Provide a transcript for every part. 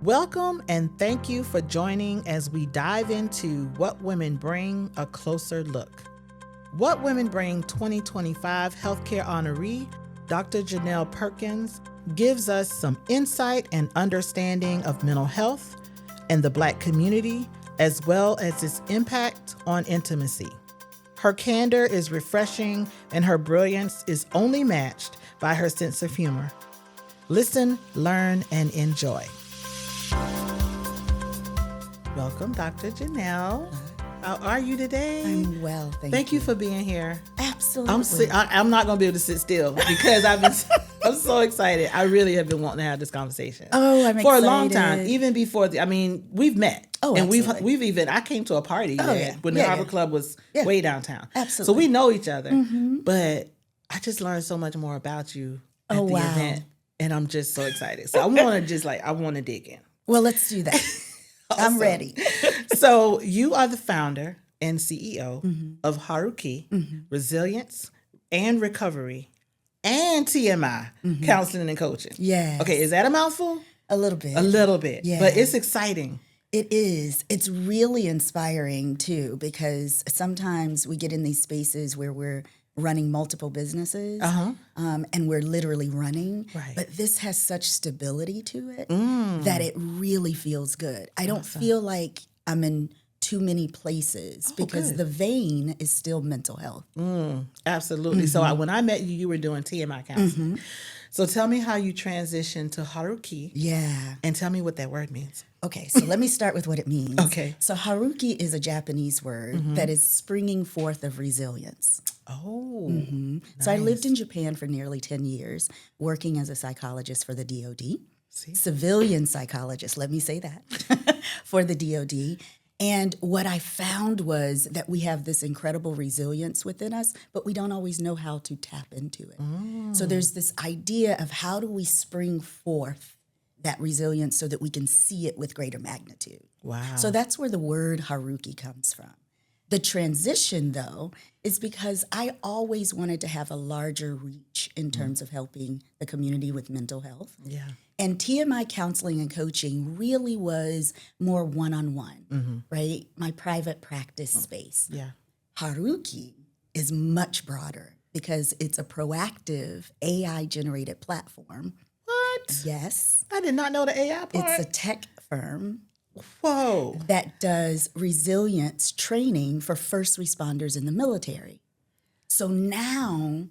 Welcome and thank you for joining as we dive into What Women Bring, a closer look. What Women Bring 2025 Healthcare Honoree, Dr. Jeannelle Perkins, gives us some insight and understanding of mental health and the Black community, as well as its impact on intimacy. Her candor is refreshing and her brilliance is only matched by her sense of humor. Listen, learn, and enjoy. Welcome, Dr. Jeannelle. How are you today? I'm well, thank you. Thank you for being here. Absolutely. I'm not going to be able to sit still because I'm so excited. I really have been wanting to have this conversation. Oh, I'm excited. For a long time, even before, we've met. Oh, and absolutely. we've even, I came to a party when the Harbor Club was way downtown. Absolutely. So we know each other. Mm-hmm. But I just learned so much more about you at the event. And I'm just so excited. So I want to dig in. Well, let's do that. Awesome. I'm ready. So you are the founder and CEO of Haruki, Resilience and Recovery, and TMI, Counseling and Coaching. Yes. Okay, is that a mouthful? A little bit. A little bit. Yeah. But it's exciting. It is. It's really inspiring, too, because sometimes we get in these spaces where we're running multiple businesses and we're literally running. Right. But this has such stability to it that it really feels good. I don't feel like I'm in too many places because the vein is still mental health. Absolutely. So when I met you, you were doing TMI counseling. So tell me how you transitioned to Haruki. Yeah. And tell me what that word means. Okay, so let me start with what it means. Okay. So Haruki is a Japanese word that is springing forth of resilience. Oh. Nice. So I lived in Japan for nearly 10 years, working as a psychologist for the DoD, civilian psychologist, let me say that, for the DoD. And what I found was that we have this incredible resilience within us, but we don't always know how to tap into it. So there's this idea of how do we spring forth that resilience so that we can see it with greater magnitude. Wow. So that's where the word Haruki comes from. The transition, though, is because I always wanted to have a larger reach in terms of helping the community with mental health. Yeah. And TMI counseling and coaching really was more one-on-one, right? My private practice space. Yeah. Haruki is much broader because it's a proactive AI-generated platform. What? Yes. I did not know the AI part. It's a tech firm Whoa. that does resilience training for first responders in the military. So now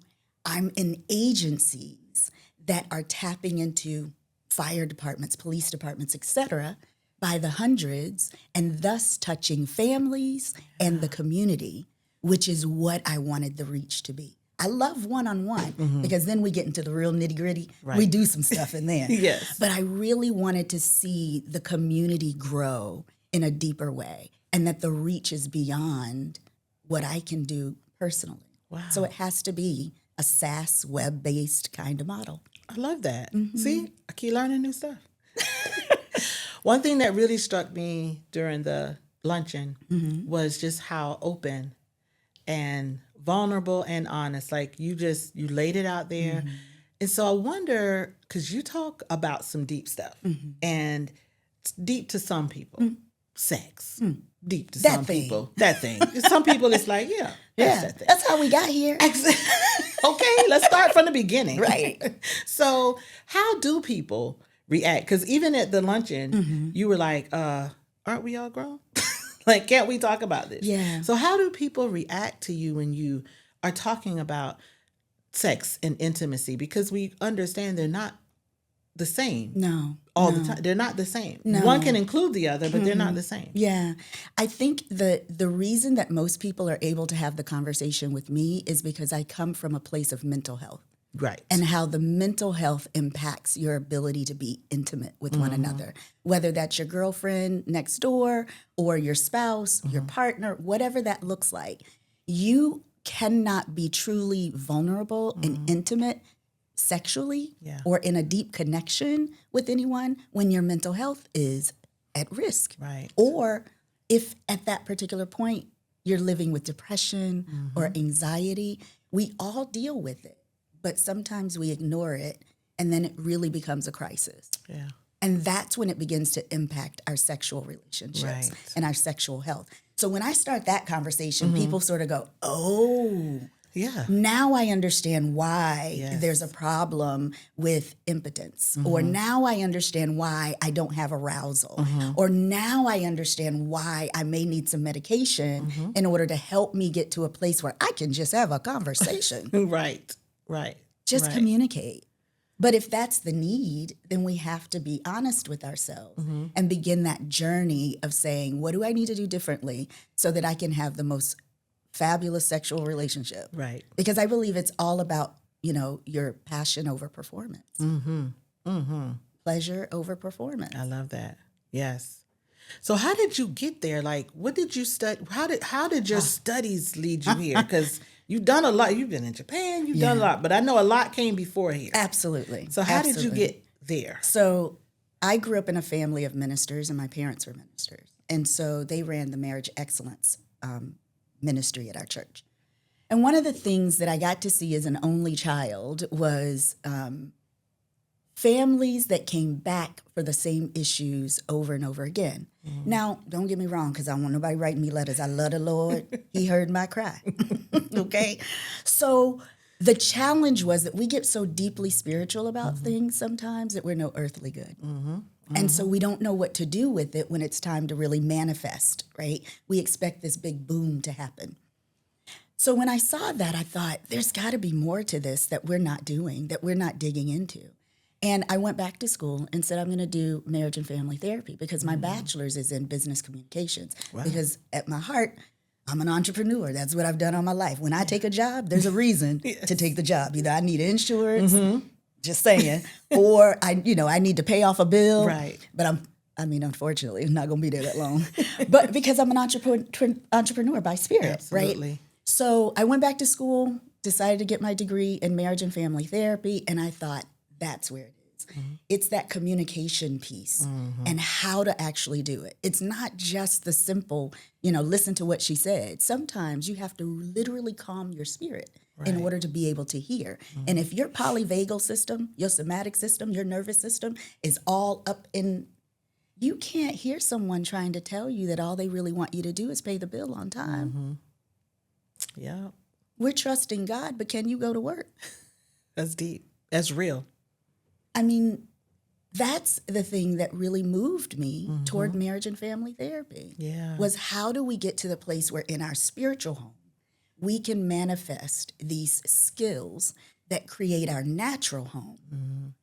I'm in agencies that are tapping into fire departments, police departments, et cetera, by the hundreds, and thus touching families and the community, which is what I wanted the reach to be. I love one-on-one because then we get into the real nitty-gritty. Right. We do some stuff in there. Yes. But I really wanted to see the community grow in a deeper way and that the reach is beyond what I can do personally. Wow. So it has to be a SaaS, web-based kind of model. I love that. See, I keep learning new stuff. One thing that really struck me during the luncheon was just how open and vulnerable and honest. Like you laid it out there. And so I wonder, because you talk about some deep stuff and it's deep to some people, sex, deep to That some thing. people, that thing. Some people it's like, that's that thing. That's how we got here. Okay, let's start from the beginning. Right. So how do people react? Because even at the luncheon, you were like, aren't we all grown? Like, can't we talk about this? Yeah. So how do people react to you when you are talking about sex and intimacy? Because we understand they're not the same. No. All the time. They're not the same. No. One can include the other, but they're not the same. Yeah. I think the reason that most people are able to have the conversation with me is because I come from a place of mental health. Right. And how the mental health impacts your ability to be intimate with one another, whether that's your girlfriend next door or your spouse, your partner, whatever that looks like. You cannot be truly vulnerable and intimate sexually or in a deep connection with anyone when your mental health is at risk. Right. Or if at that particular point you're living with depression or anxiety, we all deal with it. But sometimes we ignore it, and then it really becomes a crisis. Yeah. And that's when it begins to impact our sexual relationships Right. and our sexual health. So when I start that conversation, people sort of go, oh, Yeah. now I understand why Yes. there's a problem with impotence. Or now I understand why I don't have arousal. Or now I understand why I may need some medication in order to help me get to a place where I can just have a conversation. Right. Right. Just right. communicate. But if that's the need, then we have to be honest with ourselves and begin that journey of saying, what do I need to do differently so that I can have the most fabulous sexual relationship? Right. Because I believe it's all about, your passion over performance. Pleasure over performance. I love that. Yes. So how did you get there? Like, what did you study? How did your studies lead you here? Because you've done a lot. You've been in Japan. You've done a lot. But I know a lot came before here. Absolutely. So how did you get there? So I grew up in a family of ministers, and my parents were ministers. And so they ran the marriage excellence ministry at our church. And one of the things that I got to see as an only child was families that came back for the same issues over and over again. Now, don't get me wrong, because I don't want nobody writing me letters. I love the Lord. He heard my cry. Okay? So the challenge was that we get so deeply spiritual about things sometimes that we're no earthly good. And so we don't know what to do with it when it's time to really manifest, right? We expect this big boom to happen. So when I saw that, I thought, there's got to be more to this that we're not doing, that we're not digging into. And I went back to school and said, I'm going to do marriage and family therapy because my bachelor's is in business communications. Wow. Because at my heart, I'm an entrepreneur. That's what I've done all my life. When I take a job, there's a reason to take the job. Either I need insurance, just saying, or I need to pay off a bill. Right. But unfortunately, it's not going to be there that long. But because I'm an entrepreneur by spirit, Absolutely. right? So I went back to school, decided to get my degree in marriage and family therapy, and I thought, that's where it is. It's that communication piece and how to actually do it. It's not just the simple, listen to what she said. Sometimes you have to literally calm your spirit in order to be able to hear. And if your polyvagal system, your somatic system, your nervous system is all up in, you can't hear someone trying to tell you that all they really want you to do is pay the bill on time. Yeah. We're trusting God, but can you go to work? That's deep. That's real. I mean, that's the thing that really moved me toward marriage and family therapy. Yeah. Was how do we get to the place where in our spiritual home, we can manifest these skills that create our natural home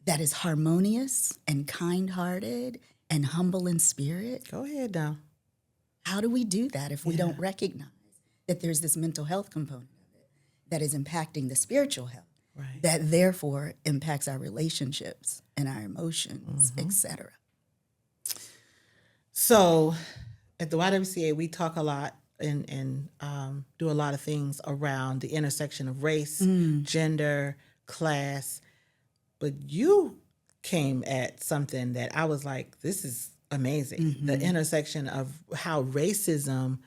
that is harmonious and kind-hearted and humble in spirit? Go ahead now. How do we do that if we don't recognize that there's this mental health component of it that is impacting the spiritual health? Right. That therefore impacts our relationships and our emotions, etc. So at the YWCA, we talk a lot and do a lot of things around the intersection of race, gender, class. But you came at something that I was like, this is amazing. The intersection of how racism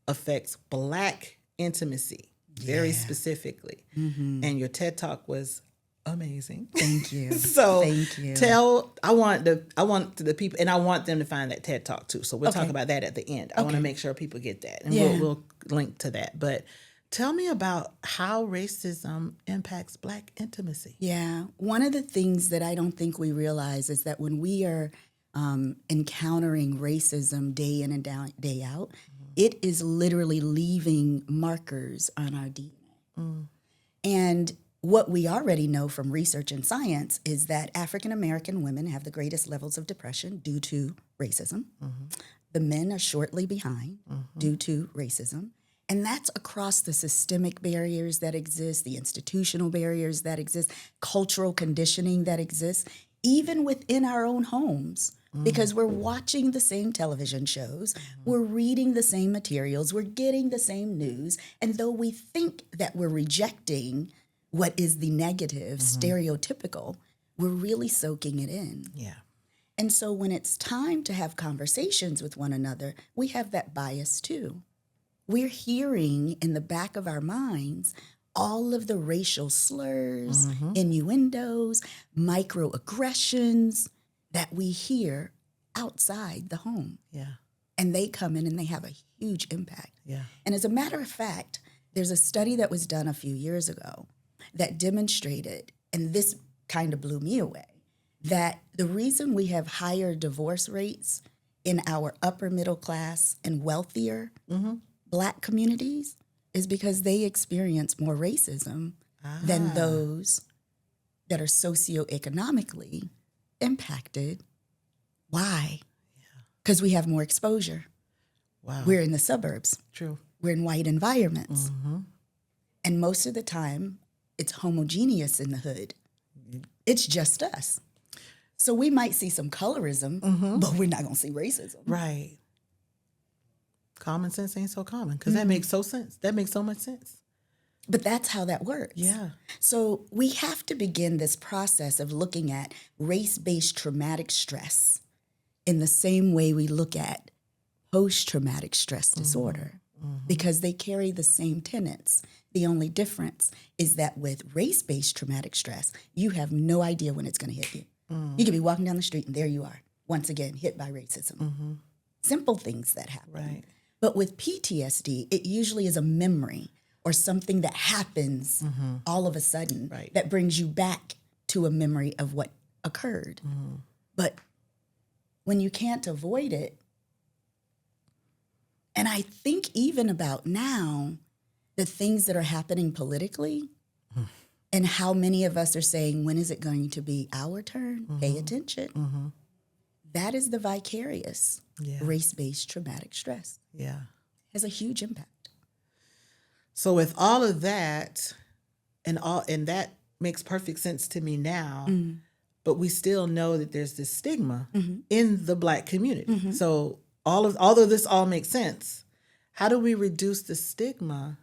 affects Black intimacy. Very specifically. And your TED Talk was amazing. Thank you. So thank you. I want the people, and I want them to find that TED Talk too. So we'll talk about that at the end. I want to make sure people get that, and we'll link to that. But tell me about how racism impacts Black intimacy. Yeah. One of the things that I don't think we realize is that when we are encountering racism day in and day out, it is literally leaving markers on our DNA. And what we already know from research and science is that African American women have the greatest levels of depression due to racism. The men are shortly behind due to racism. And that's across the systemic barriers that exist, the institutional barriers that exist, cultural conditioning that exists, even within our own homes. Because we're watching the same television shows, we're reading the same materials, we're getting the same news, and though we think that we're rejecting what is the negative, stereotypical, we're really soaking it in. Yeah. And so when it's time to have conversations with one another, we have that bias too. We're hearing in the back of our minds all of the racial slurs, innuendos, microaggressions, that we hear outside the home. Yeah. And they come in and they have a huge impact. Yeah. And as a matter of fact, there's a study that was done a few years ago that demonstrated, and this kind of blew me away, that the reason we have higher divorce rates in our upper middle class and wealthier Black communities is because they experience more racism than those that are socioeconomically impacted. Why? Because we have more exposure. Wow. We're in the suburbs. True. We're in white environments. And most of the time, it's homogeneous in the hood. It's just us. So we might see some colorism, but we're not going to see racism. Right. Common sense ain't so common because that makes so sense. That makes so much sense. But that's how that works. Yeah. So we have to begin this process of looking at race-based traumatic stress in the same way we look at post-traumatic stress disorder, because they carry the same tenets. The only difference is that with race-based traumatic stress, you have no idea when it's going to hit you. You could be walking down the street and there you are, once again, hit by racism. Simple things that happen. Right. But with PTSD, it usually is a memory or something that happens all of a sudden that brings you back to a memory of what occurred. But when you can't avoid it, and I think even about now, the things that are happening politically and how many of us are saying, when is it going to be our turn? Pay attention. That is the vicarious race-based traumatic stress. Yeah. Has a huge impact. So with all of that, and that makes perfect sense to me now, but we still know that there's this stigma in the Black community. So although this all makes sense, how do we reduce the stigma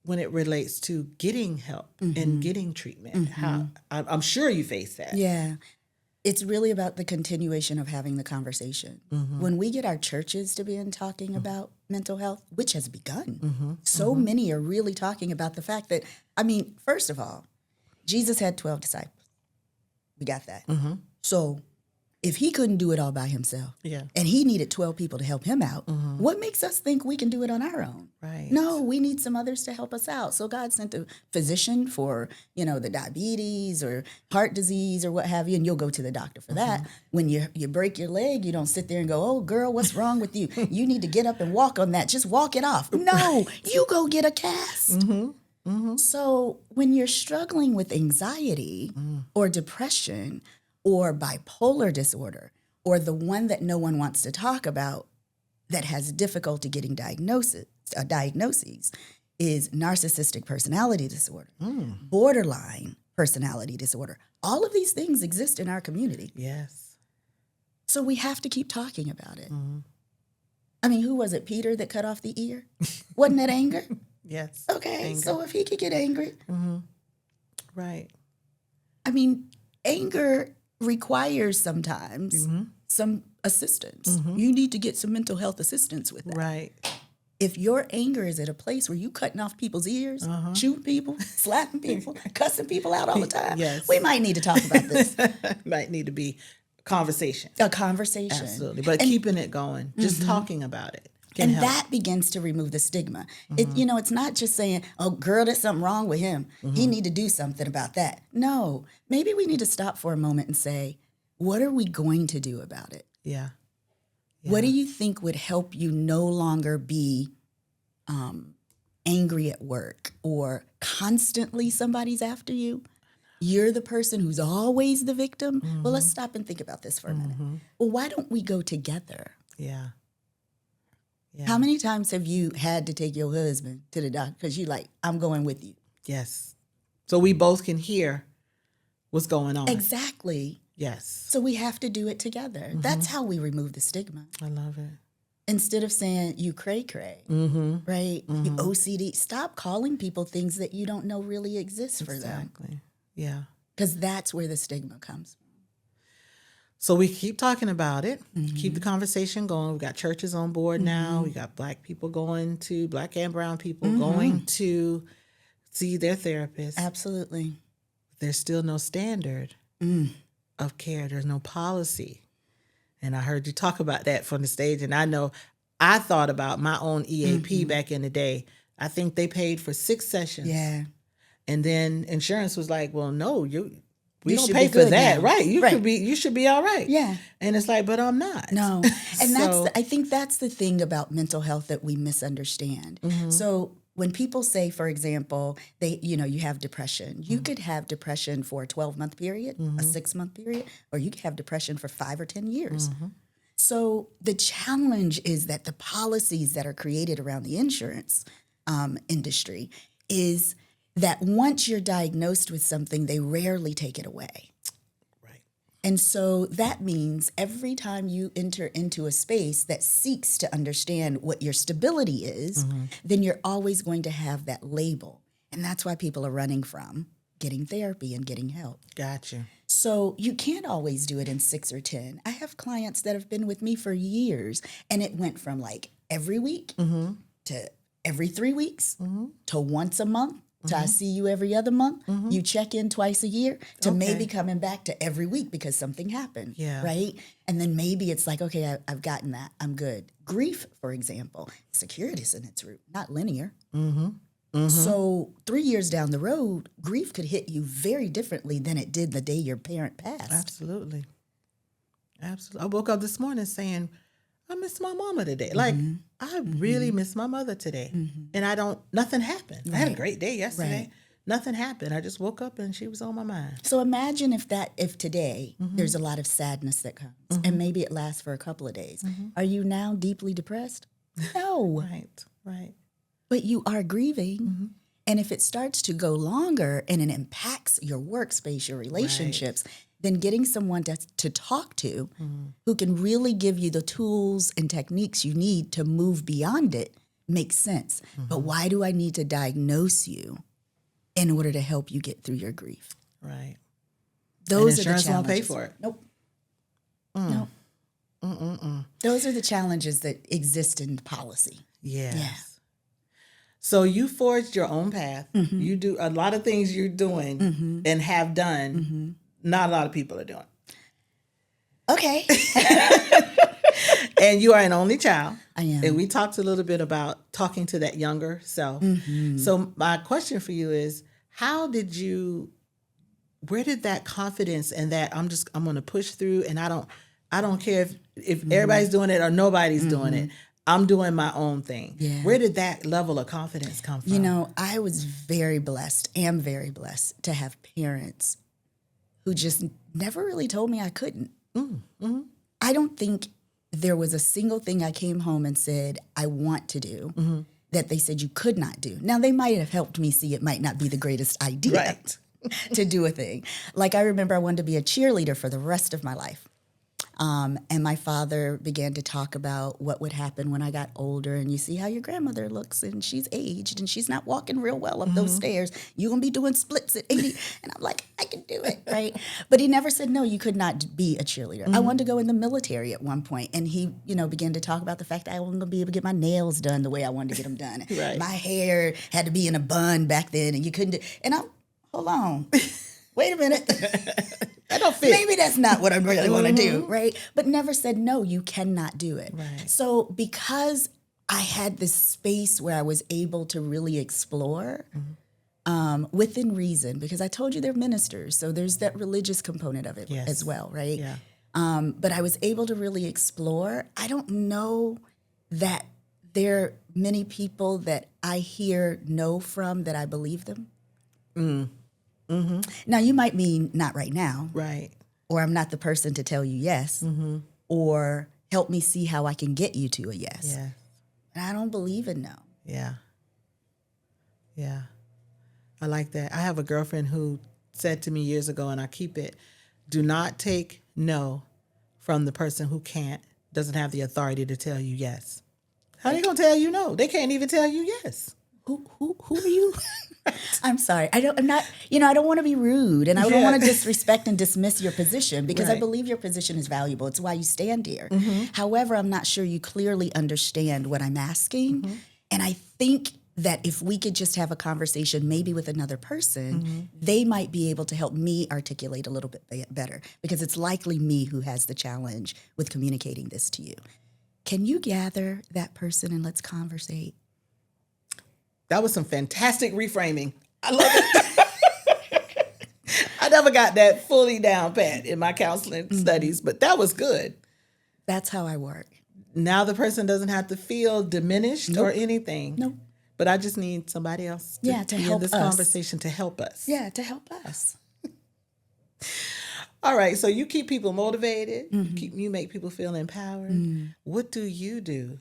when it relates to getting help and getting treatment? How I'm sure you face that. Yeah. It's really about the continuation of having the conversation. When we get our churches to begin talking about mental health, which has begun, so many are really talking about the fact that, I mean, first of all, Jesus had 12 disciples. We got that. So if he couldn't do it all by himself, and he needed 12 people to help him out, what makes us think we can do it on our own? Right. No, we need some others to help us out. So God sent a physician for, the diabetes or heart disease or what have you, and you'll go to the doctor for that. When you break your leg, you don't sit there and go, oh, girl, what's wrong with you? You need to get up and walk on that. Just walk it off. No, you go get a cast. So when you're struggling with anxiety or depression or bipolar disorder, or the one that no one wants to talk about that has difficulty getting diagnoses, is narcissistic personality disorder, borderline personality disorder. All of these things exist in our community. Yes. So we have to keep talking about it. I mean, who was it, Peter, that cut off the ear? Wasn't that anger? Yes. Okay, Anger. so if he could get angry. Right. I mean, anger requires sometimes some assistance. You need to get some mental health assistance with that. Right. If your anger is at a place where you cutting off people's ears, shooting people, slapping people, cussing people out all the time, we might need to talk about this. Might need to be conversation. A conversation. Absolutely. But keeping it going, just talking about it can And help. that begins to remove the stigma. It's not just saying, oh, girl, there's something wrong with him. He need to do something about that. No, maybe we need to stop for a moment and say, what are we going to do about it? Yeah. What do you think would help you no longer be angry at work or constantly somebody's after you? You're the person who's always the victim. Well, let's stop and think about this for a minute. Well, why don't we go together? Yeah. How many times have you had to take your husband to the doctor because you're like, I'm going with you? Yes. So we both can hear what's going on. Exactly. Yes. So we have to do it together. That's how we remove the stigma. I love it. Instead of saying you cray-cray, right? You OCD. Stop calling people things that you don't know really exist for them. Exactly. Yeah. Because that's where the stigma comes from. So we keep talking about it, keep the conversation going. We've got churches on board now. We got Black people going to, Black and brown people going to see their therapist. Absolutely. There's still no standard of care. There's no policy. And I heard you talk about that from the stage. And I know I thought about my own EAP back in the day. I think they paid for 6 sessions. Yeah. And then insurance was like, well, no, we You don't should pay be for good that. now. Right. Right. You should be all right. Yeah. And it's like, but I'm not. No. And So- I think that's the thing about mental health that we misunderstand. So when people say, for example, you have depression, you could have depression for a 12-month period, a 6-month period, or you could have depression for 5 or 10 years. So the challenge is that the policies that are created around the insurance industry is that once you're diagnosed with something, they rarely take it away. Right. And so that means every time you enter into a space that seeks to understand what your stability is, then you're always going to have that label. And that's why people are running from getting therapy and getting help. Gotcha. So you can't always do it in 6 or 10. I have clients that have been with me for years, and it went from like every week to every 3 weeks to once a month to I see you every other month. You check in twice a year to maybe coming back to every week because something happened, right? And then maybe it's like, okay, I've gotten that. I'm good. Grief, for example, securities in its root, not linear. So 3 years down the road, grief could hit you very differently than it did the day your parent passed. Absolutely. Absolutely. I woke up this morning saying, I miss my mama today. Like, I really miss my mother today. And nothing happened. I had a great day yesterday. Right. Nothing happened. I just woke up and she was on my mind. So imagine if today there's a lot of sadness that comes and maybe it lasts for a couple of days. Are you now deeply depressed? No. Right. But you are grieving. And if it starts to go longer and it impacts your workspace, your relationships, then getting someone to talk to who can really give you the tools and techniques you need to move beyond it makes sense. But why do I need to diagnose you in order to help you get through your grief? Right. Those and are the insurance won't challenges. pay for it. Nope. Those are the challenges that exist in policy. Yes. Yeah. So you forged your own path. You do a lot of things you're doing and have done. Not a lot of people are doing. Okay. And you are an only child. I am. And we talked a little bit about talking to that younger self. So my question for you is, where did that confidence and that I'm going to push through and I don't care if everybody's doing it or nobody's doing it. I'm doing my own thing. Yeah. Where did that level of confidence come from? You know, I was very blessed to have parents who just never really told me I couldn't. I don't think there was a single thing I came home and said, I want to do that they said you could not do. Now, they might have helped me see it might not be the greatest idea to do a thing. Like I remember I wanted to be a cheerleader for the rest of my life. And my father began to talk about what would happen when I got older. And you see how your grandmother looks and she's aged and she's not walking real well up those stairs. You're going to be doing splits at 80. And I'm like, I can do it, right? But he never said, no, you could not be a cheerleader. I wanted to go in the military at one point. And he, began to talk about the fact that I wasn't going to be able to get my nails done the way I wanted to get them done. Right. My hair had to be in a bun back then and you couldn't do. And hold on. Wait a minute. That don't fit. Maybe that's not what I really want to do, right? But never said, no, you cannot do it. Right. So because I had this space where I was able to really explore within reason, because I told you they're ministers, so there's that religious component of it as well, right? Yeah. But I was able to really explore. I don't know that there are many people that I hear no from that I believe them. Now, you might mean not right now. Right. Or I'm not the person to tell you yes. Or help me see how I can get you to a yes. Yeah. And I don't believe in no. Yeah. Yeah. I like that. I have a girlfriend who said to me years ago, and I keep it, do not take no from the person who doesn't have the authority to tell you yes. How are they going to tell you no? They can't even tell you yes. Who are you? I'm sorry. I don't want to be rude and I don't want to disrespect and dismiss your position because I believe your position is valuable. It's why you stand here. However, I'm not sure you clearly understand what I'm asking. And I think that if we could just have a conversation maybe with another person, they might be able to help me articulate a little bit better, because it's likely me who has the challenge with communicating this to you. Can you gather that person and let's conversate? That was some fantastic reframing. I love it. I never got that fully down pat in my counseling studies, but that was good. That's how I work. Now the person doesn't have to feel diminished or anything. Nope. But I just need somebody else to be help in this us. conversation to help us. Yeah, to help us. All right, so you keep people motivated. You make people feel empowered. What do you do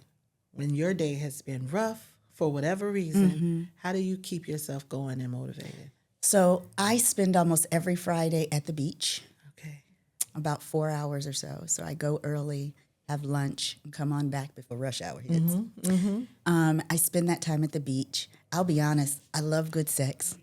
when your day has been rough for whatever reason? How do you keep yourself going and motivated? So I spend almost every Friday at the beach, Okay. about 4 hours or so. So I go early, have lunch, and come on back before rush hour hits. I spend that time at the beach. I'll be honest, I love good sex.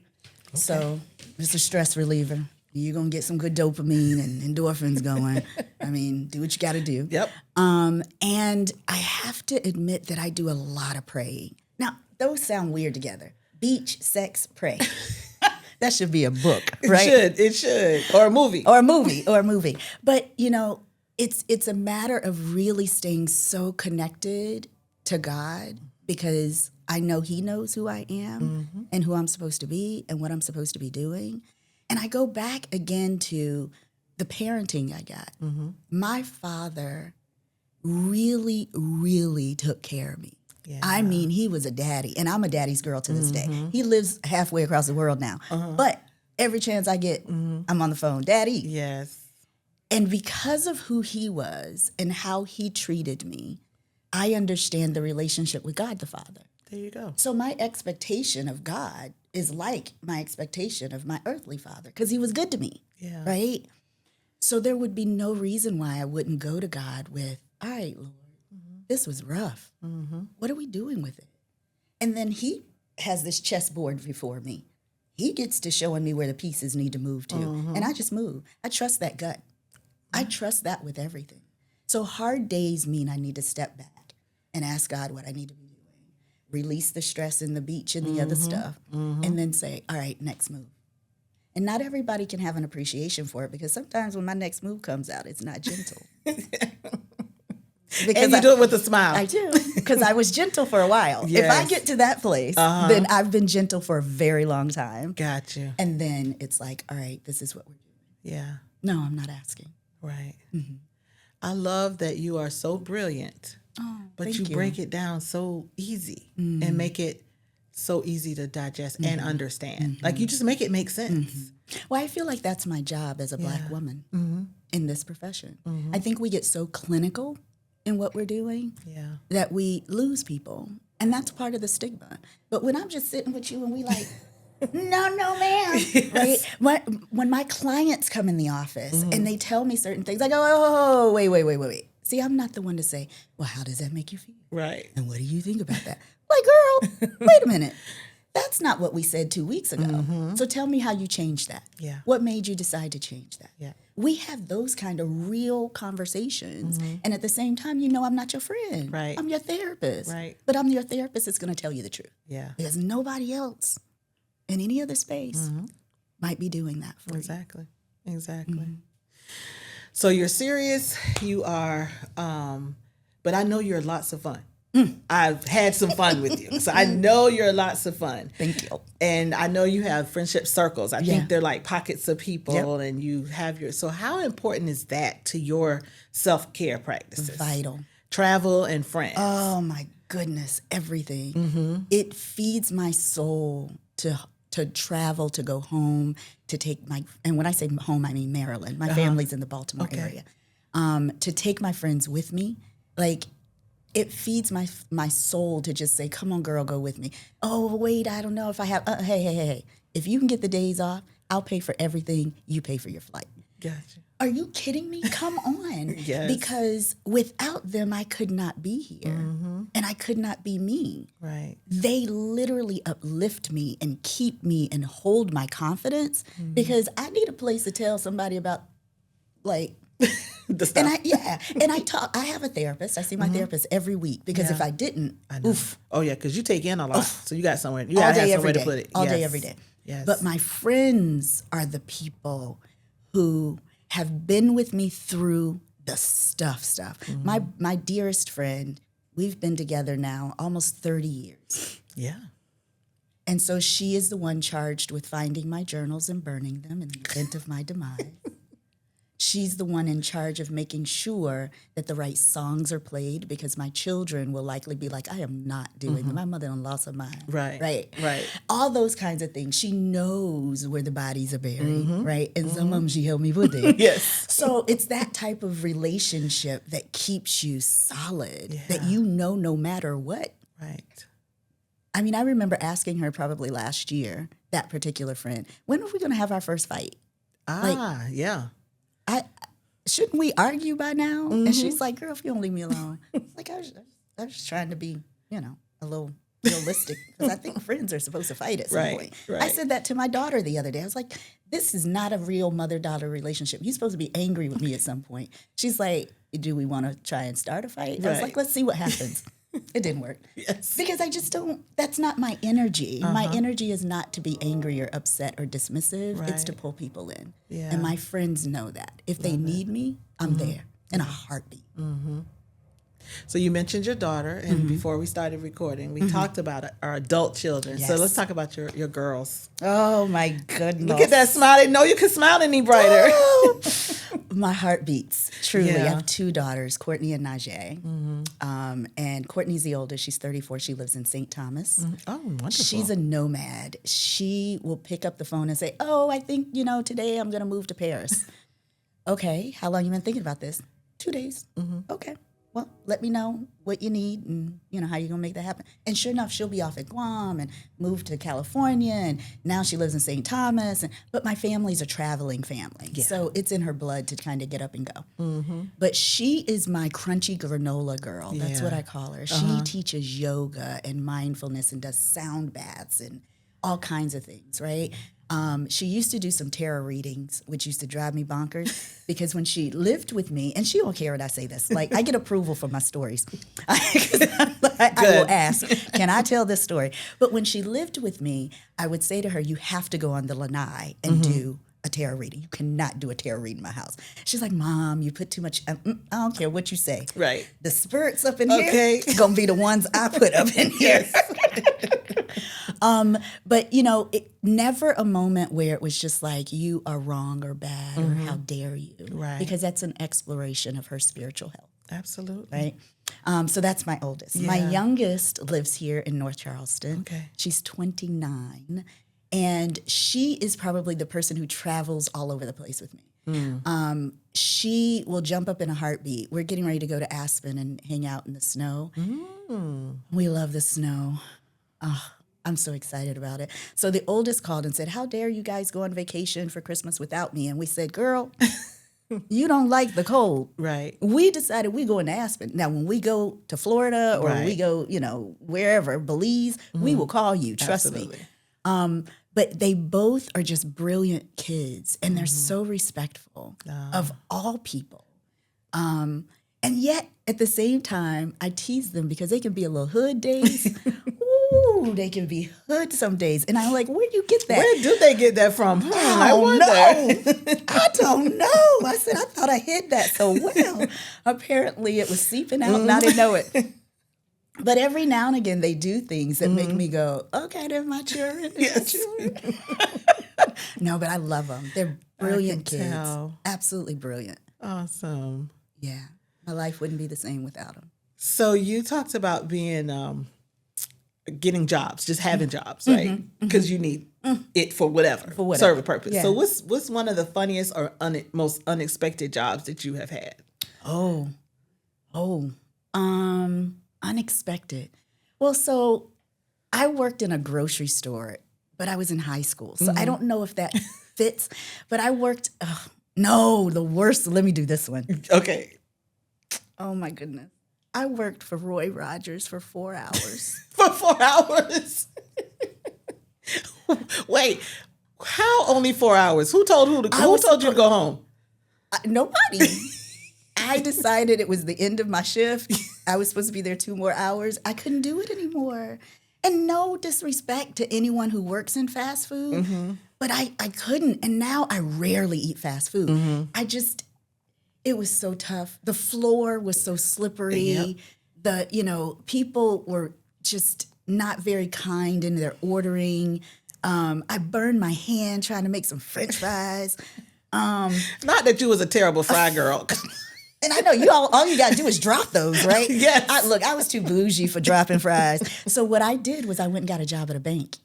Okay. So it's a stress reliever. You're going to get some good dopamine and endorphins going. I mean, do what you got to do. Yep. And I have to admit that I do a lot of praying. Now, those sound weird together. Beach, sex, pray. That should be a book, right? It should. Or a movie. Or a movie. But, you know, it's a matter of really staying so connected to God, because I know He knows who I am and who I'm supposed to be and what I'm supposed to be doing. And I go back again to the parenting I got. My father really, really took care of me. Yeah. I mean, he was a daddy, and I'm a daddy's girl to this day. He lives halfway across the world now. But every chance I get, I'm on the phone. Daddy. Yes. And because of who he was and how he treated me, I understand the relationship with God the Father. There you go. So my expectation of God is like my expectation of my earthly father, because he was good to me, right? So there would be no reason why I wouldn't go to God with, all right, Lord, this was rough. What are we doing with it? And then he has this chessboard before me. He gets to showing me where the pieces need to move to, and I just move. I trust that gut. I trust that with everything. So hard days mean I need to step back and ask God what I need to be doing. Release the stress and the beach and the other stuff, and then say, all right, next move. And not everybody can have an appreciation for it, because sometimes when my next move comes out, it's not gentle. And you do it with a smile. I do, because I was gentle for a while. Yes. If I get to that place, then I've been gentle for a very long time. Got you. And then it's like, all right, this is what we're doing. Yeah. No, I'm not asking. Right. I love that you are so brilliant, but you break it down so easy and make it so easy to digest and understand. Like, you just make it make sense. Well, I feel like that's my job as a Black woman in this profession. I think we get so clinical in what we're doing that we lose people. And that's part of the stigma. But when I'm just sitting with you and we like, no, ma'am. Yes. Right? When my clients come in the office and they tell me certain things, I go, oh, wait. See, I'm not the one to say, well, how does that make you feel? Right. And what do you think about that? Like, girl, wait a minute. That's not what we said 2 weeks ago. So tell me how you changed that. Yeah. What made you decide to change that? Yeah. We have those kind of real conversations. And at the same time, you know, I'm not your friend. Right. I'm your therapist. Right. But I'm your therapist that's going to tell you the truth. Yeah. Because nobody else in any other space might be doing that for you. Exactly. So you're serious, you are, but I know you're lots of fun. I've had some fun with you. So I know you're lots of fun. Thank you. And I know you have friendship circles. I think they're like pockets of people and you have so how important is that to your self-care practices? Vital. Travel and friends. Oh my goodness, everything. It feeds my soul to travel, to go home, to take and when I say home, I mean Maryland. My family's in the Baltimore area. To take my friends with me, like, it feeds my soul to just say, come on, girl, go with me. Oh, wait, I don't know if I have, hey. If you can get the days off, I'll pay for everything. You pay for your flight. Gotcha. Are you kidding me? Come on. Yes. Because without them, I could not be here. And I could not be me. Right. They literally uplift me and keep me and hold my confidence, because I need a place to tell somebody about, like, The stuff. And I have a therapist. I see my therapist every week because if I didn't, oof. Oh yeah, because you take in a lot, so you got somewhere. You All gotta day, have every somewhere day. to put it. All day, every day. Yes. But my friends are the people who have been with me through the stuff. My dearest friend, we've been together now almost 30 years. Yeah. And so she is the one charged with finding my journals and burning them in the event of my demise. She's the one in charge of making sure that the right songs are played because my children will likely be like, I am not doing them. My mother-in-law's of mine. Right. All those kinds of things. She knows where the bodies are buried, right? And some of them she helped me put there. Yes. So it's that type of relationship that keeps you solid, that you know no matter what. Right. I mean, I remember asking her probably last year, that particular friend, when are we going to have our first fight? Yeah. Shouldn't we argue by now? And she's like, girl, if you don't leave me alone. Like, I was just trying to be, a little realistic because I think friends are supposed to fight at some point. Right. I said that to my daughter the other day. I was like, this is not a real mother-daughter relationship. You're supposed to be angry with me at some point. She's like, do we want to try and start a fight? I was like, let's see what happens. It didn't work. Yes. Because I just don't, that's not my energy. My energy is not to be angry or upset or dismissive. It's to pull people in. Yeah. And my friends know that. If they need me, I'm there in a heartbeat. So you mentioned your daughter, and before we started recording, we talked about our adult children. Yes. So let's talk about your girls. Oh, my goodness. Look at that smile. I know you can smile any brighter. My heart beats, truly. Yeah. I have two daughters, Courtney and Najee. And Courtney's the oldest. She's 34. She lives in St. Thomas. Oh, wonderful. She's a nomad. She will pick up the phone and say, oh, I think, today I'm going to move to Paris. Okay. How long you been thinking about this? 2 days. Okay. Well, let me know what you need and, how you're going to make that happen. And sure enough, she'll be off at Guam and move to California. And now she lives in St. Thomas. But my family's a traveling family. Yeah. So it's in her blood to kind of get up and go. But she is my crunchy granola girl. That's what I call her. She teaches yoga and mindfulness and does sound baths and all kinds of things, right? She used to do some tarot readings, which used to drive me bonkers because when she lived with me, and she don't care when I say this, like I get approval for my stories. I will ask, can I tell this story? But when she lived with me, I would say to her, you have to go on the lanai and do a tarot reading. You cannot do a tarot reading in my house. She's like, Mom, you put too much, I don't care what you say. Right. The spirits up in here going to be the ones I put up in here. But never a moment where it was just like you are wrong or bad or how dare you, right? Because that's an exploration of her spiritual health. Absolutely, right. So that's my oldest. Yeah. My youngest lives here in North Charleston. Okay, she's 29, and she is probably the person who travels all over the place with me. She will jump up in a heartbeat. We're getting ready to go to Aspen and hang out in the snow. We love the snow. Oh, I'm so excited about it. So the oldest called and said, how dare you guys go on vacation for Christmas without me? And we said, girl, you don't like the cold. Right. We decided we go into Aspen. Now, when we go to Florida or we go, wherever, Belize, we will call you. Trust me. But they both are just brilliant kids, and they're so respectful of all people. And yet, at the same time, I tease them because they can be a little hood days. Ooh, they can be hood some days. And I'm like, where'd you get that? Where do they get that from? I don't know. I don't know. I said, I thought I hid that so well. Apparently, it was seeping out, and I didn't know it. But every now and again, they do things that make me go, okay, they're my children. No, but I love them. They're brilliant kids. Tell. Absolutely brilliant. Awesome. Yeah. My life wouldn't be the same without them. So you talked about being, getting jobs, just having jobs, right? Because you need it for whatever. Serve a purpose. Yeah. So what's one of the funniest or most unexpected jobs that you have had? Unexpected. Well, so I worked in a grocery store, but I was in high school. So I don't know if that fits, but I worked, the worst. Let me do this one. Okay. Oh my goodness. I worked for Roy Rogers for 4 hours. For 4 hours? Wait, how only 4 hours? Who told you to go home? Nobody. I decided it was the end of my shift. I was supposed to be there 2 more hours. I couldn't do it anymore. And no disrespect to anyone who works in fast food, but I couldn't. And now I rarely eat fast food. It was so tough. The floor was so slippery. People were just not very kind in their ordering. I burned my hand trying to make some French fries. Not that you was a terrible fry girl. And I know all you got to do is drop those, right? Yes. I was too bougie for dropping fries. So what I did was I went and got a job at a bank.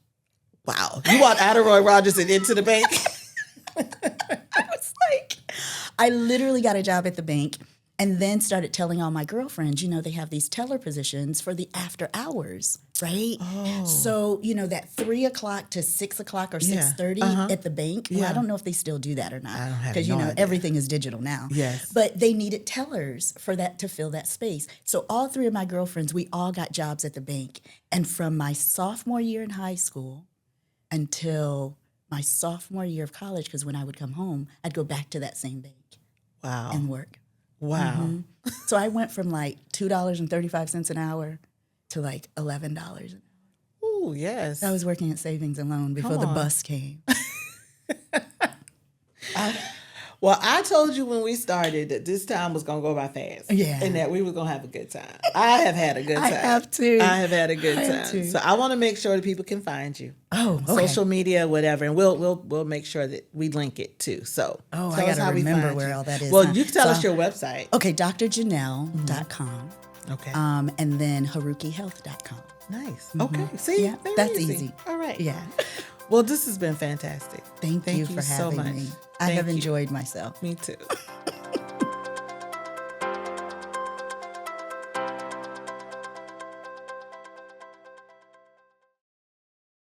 Wow. You walked out of Roy Rogers and into the bank? I literally got a job at the bank and then started telling all my girlfriends, they have these teller positions for the after hours, right? Oh. So, that 3 o'clock to 6 o'clock or 6:30 at the bank. Well, I don't know if they still do that or not. I don't have because, no idea. everything is digital now. Yes. But they needed tellers to fill that space. So all 3 of my girlfriends, we all got jobs at the bank. And from my sophomore year in high school until my sophomore year of college, because when I would come home, I'd go back to that same bank. Wow. And work. Wow. So I went from $2.35 an hour to $11 an hour. Oh, yes. I was working at Savings and Loan before the bus came. Well, I told you when we started that this time was going to go by fast. Yeah. And that we were going to have a good time. I have had a good time. I have too. I have had a good I time. have too. So I want to make sure that people can find you. Oh, okay. Social media, whatever. And we'll make sure that we link it too. So I tell got us to how we remember find where you. all that is. Well, huh? you can tell us your website. Okay, drjeannelle.com. Okay. And then harukihealth.com. Nice. Okay. See? Yeah, Very that's easy. All right. Yeah. Well, this has been fantastic. Thank you for so having much. me. I have enjoyed myself. Me too.